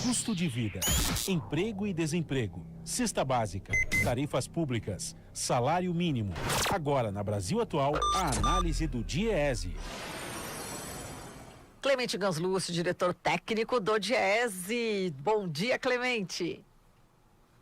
Custo de vida, emprego e desemprego, cesta básica, tarifas públicas, salário mínimo. Agora, na Brasil Atual, a análise do DIEESE. Clemente Ganslúcio, diretor técnico do DIEESE. Bom dia, Clemente.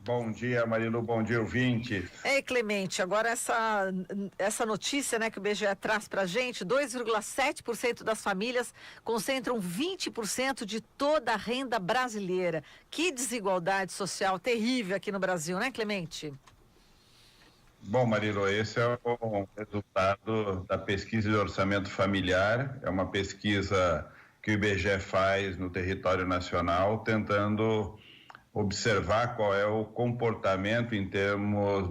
Bom dia, Marilu, bom dia, ouvinte. Ei, Clemente, agora essa notícia, né, que o IBGE traz pra gente, 2,7% das famílias concentram 20% de toda a renda brasileira. Que desigualdade social terrível aqui no Brasil, né, Clemente? Bom, Marilu, esse é o resultado da pesquisa de orçamento familiar, é uma pesquisa que o IBGE faz no território nacional, tentando observar qual é o comportamento em termos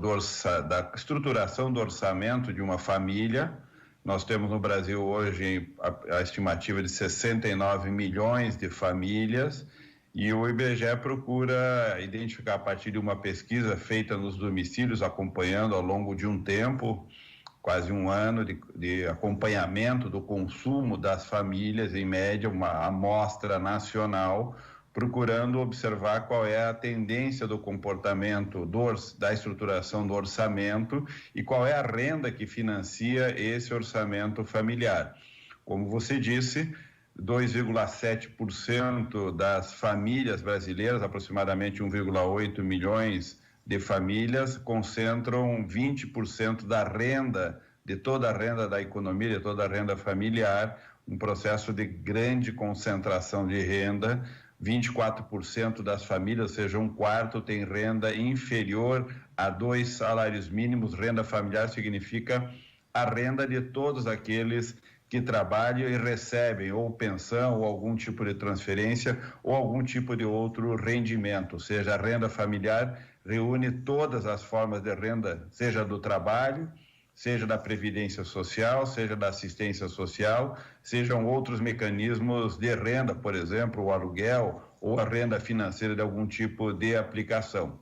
da estruturação do orçamento de uma família. Nós temos no Brasil hoje a estimativa de 69 milhões de famílias e o IBGE procura identificar a partir de uma pesquisa feita nos domicílios, acompanhando ao longo de um tempo, quase um ano de acompanhamento do consumo das famílias, em média uma amostra nacional, procurando observar qual é a tendência do comportamento da estruturação do orçamento e qual é a renda que financia esse orçamento familiar. Como você disse, 2,7% das famílias brasileiras, aproximadamente 1,8 milhões de famílias, concentram 20% da renda, de toda a renda da economia, de toda a renda familiar, um processo de grande concentração de renda. 24% das famílias, ou seja, um quarto, tem renda inferior a 2 salários mínimos. Renda familiar significa a renda de todos aqueles que trabalham e recebem ou pensão, ou algum tipo de transferência, ou algum tipo de outro rendimento. Ou seja, a renda familiar reúne todas as formas de renda, seja do trabalho, seja da previdência social, seja da assistência social, sejam outros mecanismos de renda, por exemplo, o aluguel ou a renda financeira de algum tipo de aplicação.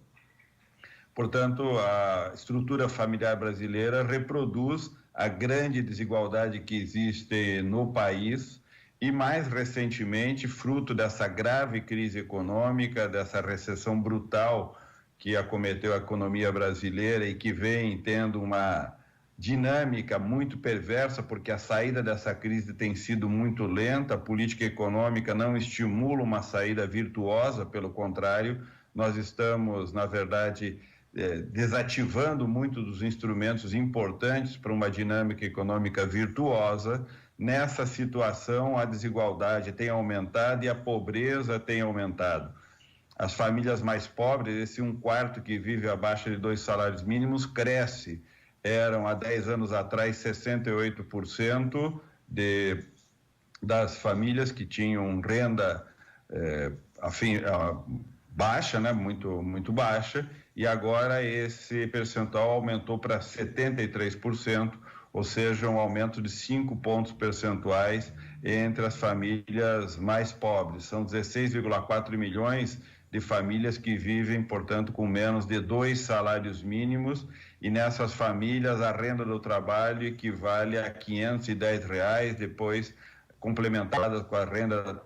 Portanto, a estrutura familiar brasileira reproduz a grande desigualdade que existe no país e, mais recentemente, fruto dessa grave crise econômica, dessa recessão brutal que acometeu a economia brasileira e que vem tendo uma dinâmica muito perversa, porque a saída dessa crise tem sido muito lenta, a política econômica não estimula uma saída virtuosa, pelo contrário, nós estamos, na verdade, desativando muitos dos instrumentos importantes para uma dinâmica econômica virtuosa. Nessa situação, a desigualdade tem aumentado e a pobreza tem aumentado. As famílias mais pobres, esse um quarto que vive abaixo de 2 salários mínimos, cresce. Eram há 10 anos atrás 68% das famílias que tinham renda baixa, né, muito baixa, e agora esse percentual aumentou para 73%, ou seja, um aumento de 5 pontos percentuais entre as famílias mais pobres. São 16,4 milhões de famílias que vivem, portanto, com menos de 2 salários mínimos, e nessas famílias a renda do trabalho equivale a R$ 510, depois complementadas com a renda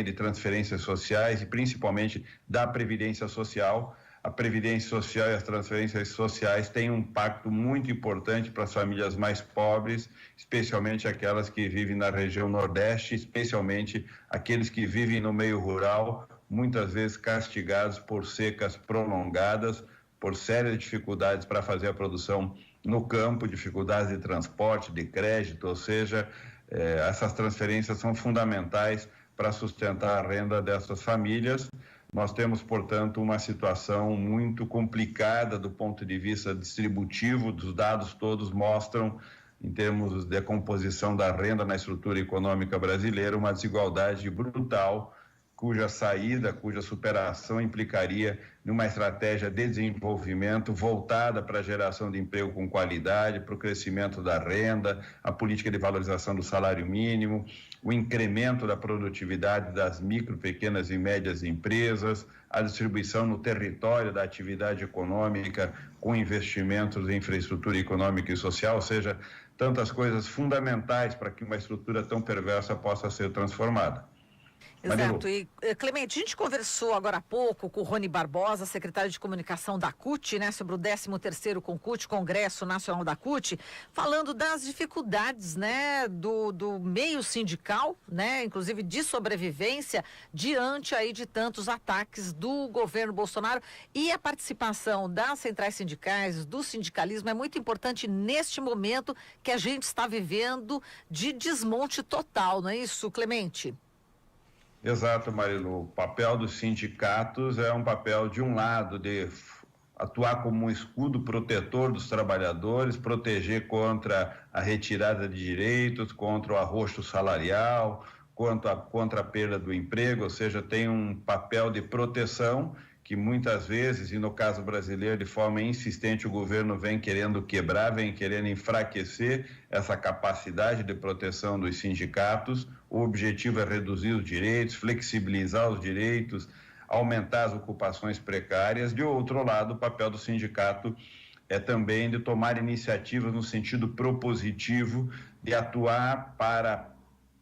de transferências sociais e principalmente da Previdência Social. A Previdência Social e as transferências sociais têm um impacto muito importante para as famílias mais pobres, especialmente aquelas que vivem na região Nordeste, especialmente aqueles que vivem no meio rural, muitas vezes castigados por secas prolongadas, por sérias dificuldades para fazer a produção no campo, dificuldades de transporte, de crédito, ou seja, essas transferências são fundamentais para sustentar a renda dessas famílias. Nós temos, portanto, uma situação muito complicada do ponto de vista distributivo. Os dados todos mostram, em termos de composição da renda na estrutura econômica brasileira, uma desigualdade brutal, cuja superação implicaria numa estratégia de desenvolvimento voltada para a geração de emprego com qualidade, para o crescimento da renda, a política de valorização do salário mínimo, o incremento da produtividade das micro, pequenas e médias empresas, a distribuição no território da atividade econômica com investimentos em infraestrutura econômica e social, ou seja, tantas coisas fundamentais para que uma estrutura tão perversa possa ser transformada. Exato. E, Clemente, a gente conversou agora há pouco com o Rony Barbosa, secretário de comunicação da CUT, né, sobre o 13º CONCUT, Congresso Nacional da CUT, falando das dificuldades, né, do meio sindical, né, inclusive de sobrevivência, diante aí de tantos ataques do governo Bolsonaro. E a participação das centrais sindicais, do sindicalismo, é muito importante neste momento que a gente está vivendo de desmonte total, não é isso, Clemente? Exato, Marilu. O papel dos sindicatos é um papel, de um lado, de atuar como um escudo protetor dos trabalhadores, proteger contra a retirada de direitos, contra o arroxo salarial, contra a perda do emprego, ou seja, tem um papel de proteção que muitas vezes, e no caso brasileiro, de forma insistente, o governo vem querendo quebrar, vem querendo enfraquecer essa capacidade de proteção dos sindicatos. O objetivo é reduzir os direitos, flexibilizar os direitos, aumentar as ocupações precárias. De outro lado, o papel do sindicato é também de tomar iniciativas no sentido propositivo, de atuar para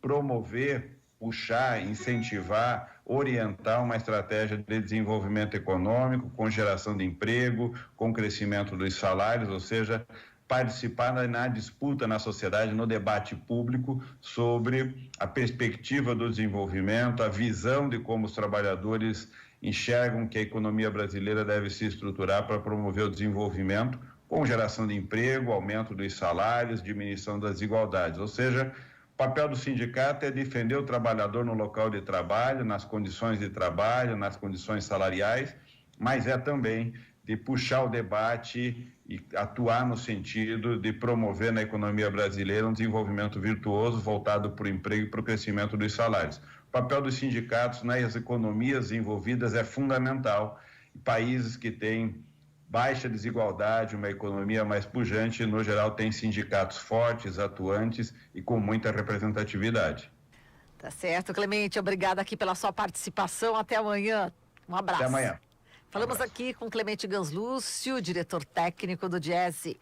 promover, puxar, incentivar, orientar uma estratégia de desenvolvimento econômico, com geração de emprego, com crescimento dos salários, ou seja, participar na disputa na sociedade, no debate público sobre a perspectiva do desenvolvimento, a visão de como os trabalhadores enxergam que a economia brasileira deve se estruturar para promover o desenvolvimento, com geração de emprego, aumento dos salários, diminuição das desigualdades, ou seja, o papel do sindicato é defender o trabalhador no local de trabalho, nas condições de trabalho, nas condições salariais, mas é também de puxar o debate e atuar no sentido de promover na economia brasileira um desenvolvimento virtuoso voltado para o emprego e para o crescimento dos salários. O papel dos sindicatos nas economias envolvidas é fundamental. Países que têm baixa desigualdade, uma economia mais pujante, no geral, tem sindicatos fortes, atuantes e com muita representatividade. Tá certo, Clemente. Obrigada aqui pela sua participação. Até amanhã. Um abraço. Até amanhã. Falamos aqui com Clemente Ganslúcio, diretor técnico do Diese.